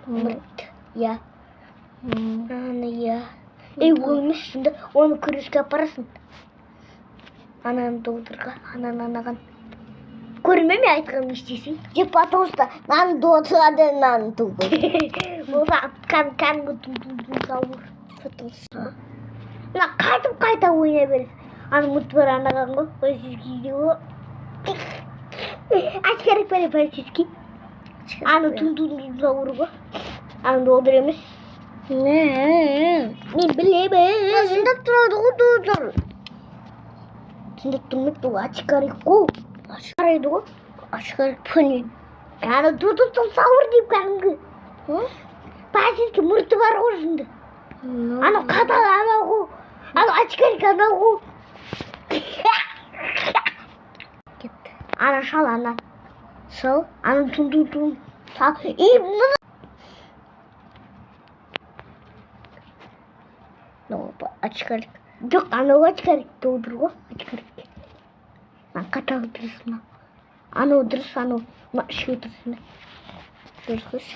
Я. Я. Эгүүмэш оны күрсгэ парасан. Анан доодорга ананаган. Көрмөм айтган мистиси. Же потомста нан доодгадан нан тугу. Муса кан гутун потомста. На кайта уйна бер. Ан мутбар анаган осиски. Ачкарик перепарчиски. Ан тун заурго. Ан доодремес. Мен билебе. Сындап турду. Сындап турмукту ачкарикку. Ачкарайдуу. Ачкарик пүни. Аны тутуп саур деп кәдімгі. Пасиски мұрты бар ғой жынды. Аны қатал анау. Аны ачкарик анау. Аны шал ана. Шал? Аны тун. Шал. Мұны. Ачкарик. Жоқ, анау ачкарик доодыр ғой. Ачкарик. Қатал дұрысына. Анау дұрыс, анау шу дұрысына. Дұрыс.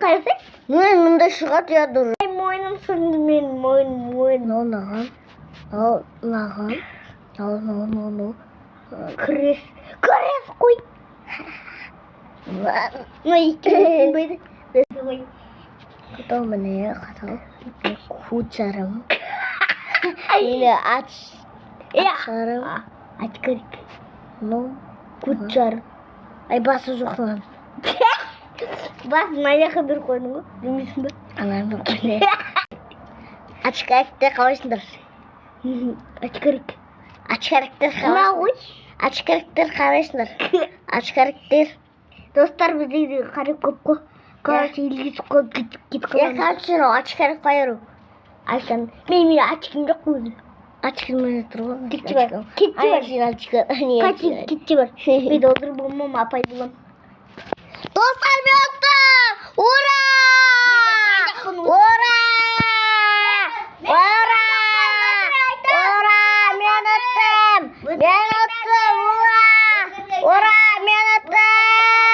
Қайсы? Мұнда шығат я дұрыс. Мойным сынды мен мойын. Лаған. Күрес қой. Икемесін байды. Қатал міне, қатал. Құтшарым. Или ачарым. Ачкарик. Құтшарым. Ай басы жоқтан. Бас маяқы бір қойдың ғой. Демесін бі? Анан бір қойды. Ачкарикті қалайсыңдар? Ачкариктер қалайсыңдар? Ачкариктер. Достар бізде қарып көп қой. Короче, илгіз қойып кет қойып. Я короче, ачкарик қойыру. Айтқан, мен ачким жоқ қойдым. Ачким мені тұр ғой. Кетті бар. Кетті бар. Мен доодыр болмам, апай болам.